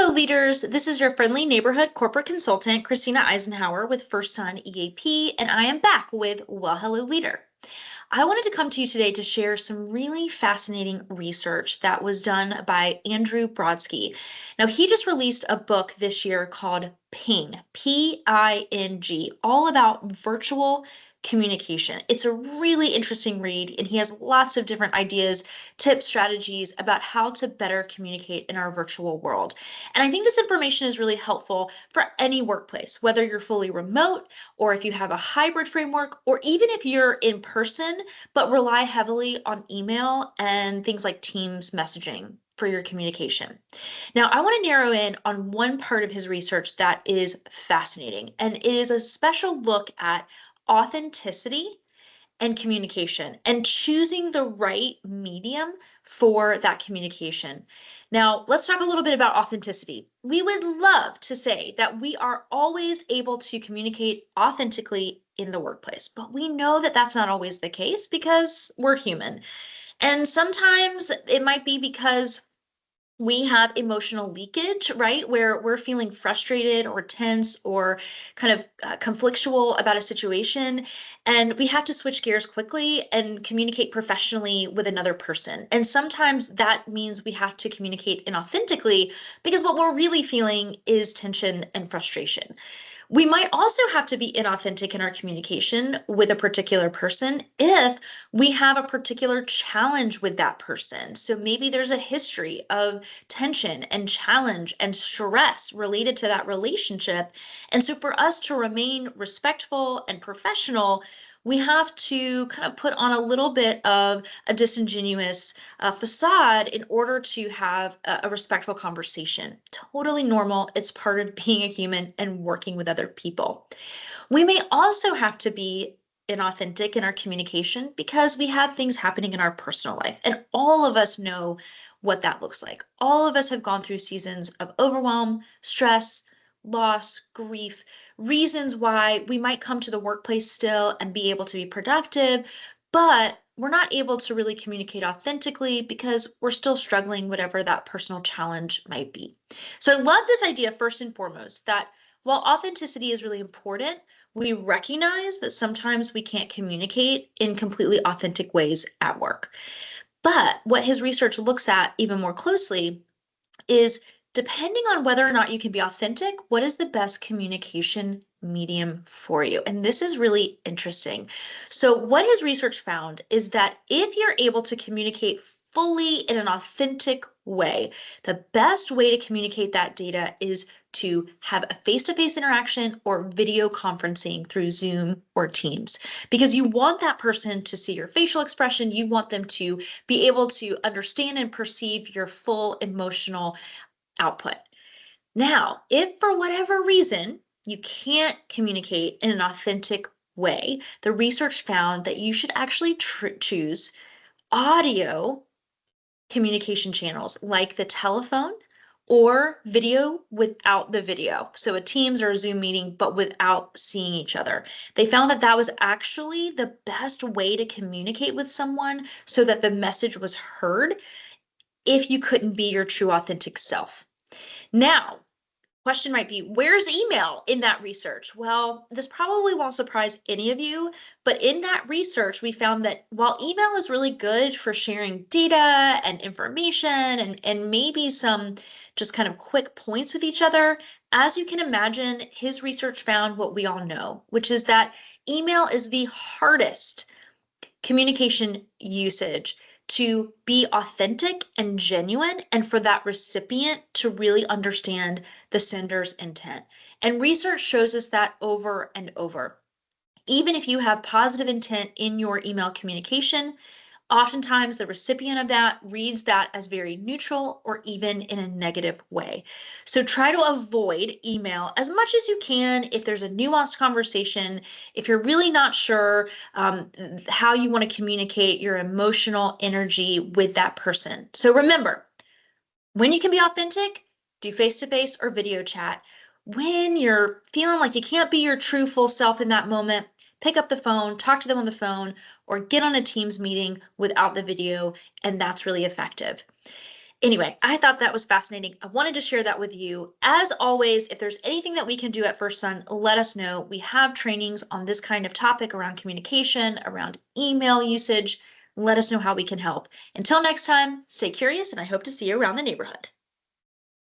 Hello, leaders. This is your friendly neighborhood corporate consultant, Christina Isenhower with First Sun EAP, and I am back with Well, Hello, Leader. I wanted to come to you today to share some really fascinating research that was done by Andrew Brodsky. Now, he just released a book this year called Ping, P-I-N-G, all about virtual communication. It's a really interesting read, and he has lots of different ideas, tips, strategies about how to better communicate in our virtual world. And I think this information is really helpful for any workplace, whether you're fully remote or if you have a hybrid framework, or even if you're in person but rely heavily on email and things like Teams messaging for your communication. Now, I want to narrow in on one part of his research that is fascinating, and it is a special look at authenticity and communication and choosing the right medium for that communication. Now, let's talk a little bit about authenticity. We would love to say that we are always able to communicate authentically in the workplace, but we know that that's not always the case because we're human. And sometimes it might be because we have emotional leakage, right? Where we're feeling frustrated or tense or kind of conflictual about a situation. And we have to switch gears quickly and communicate professionally with another person. And sometimes that means we have to communicate inauthentically because what we're really feeling is tension and frustration. We might also have to be inauthentic in our communication with a particular person if we have a particular challenge with that person. So maybe there's a history of tension and challenge and stress related to that relationship. And so for us to remain respectful and professional, we have to kind of put on a little bit of a disingenuous facade in order to have a respectful conversation. Totally normal. It's part of being a human and working with other people. We may also have to be inauthentic in our communication because we have things happening in our personal life, and all of us know what that looks like. All of us have gone through seasons of overwhelm, stress, loss, grief, reasons why we might come to the workplace still and be able to be productive, but we're not able to really communicate authentically because we're still struggling, whatever that personal challenge might be. So I love this idea, first and foremost, that while authenticity is really important, we recognize that sometimes we can't communicate in completely authentic ways at work. But what his research looks at even more closely is, depending on whether or not you can be authentic, what is the best communication medium for you? And this is really interesting. So what his research found is that if you're able to communicate fully in an authentic way, the best way to communicate that data is to have a face-to-face interaction or video conferencing through Zoom or Teams, because you want that person to see your facial expression. You want them to be able to understand and perceive your full emotional output. Now, if for whatever reason you can't communicate in an authentic way, the research found that you should actually choose audio communication channels like the telephone or video without the video. So a Teams or a Zoom meeting, but without seeing each other. They found that that was actually the best way to communicate with someone so that the message was heard if you couldn't be your true authentic self. Now, question might be, where's email in that research? Well, this probably won't surprise any of you, but in that research, we found that while email is really good for sharing data and information and maybe some just kind of quick points with each other, as you can imagine, his research found what we all know, which is that email is the hardest communication usage to be authentic and genuine, and for that recipient to really understand the sender's intent. And research shows us that over and over. Even if you have positive intent in your email communication, oftentimes the recipient of that reads that as very neutral or even in a negative way. So try to avoid email as much as you can if there's a nuanced conversation, if you're really not sure how you want to communicate your emotional energy with that person. So remember, when you can be authentic, do face-to-face or video chat. When you're feeling like you can't be your true full self in that moment, pick up the phone, talk to them on the phone, or get on a Teams meeting without the video, and that's really effective. Anyway, I thought that was fascinating. I wanted to share that with you. As always, if there's anything that we can do at First Son, let us know. We have trainings on this kind of topic around communication, around email usage. Let us know how we can help. Until next time, stay curious, and I hope to see you around the neighborhood.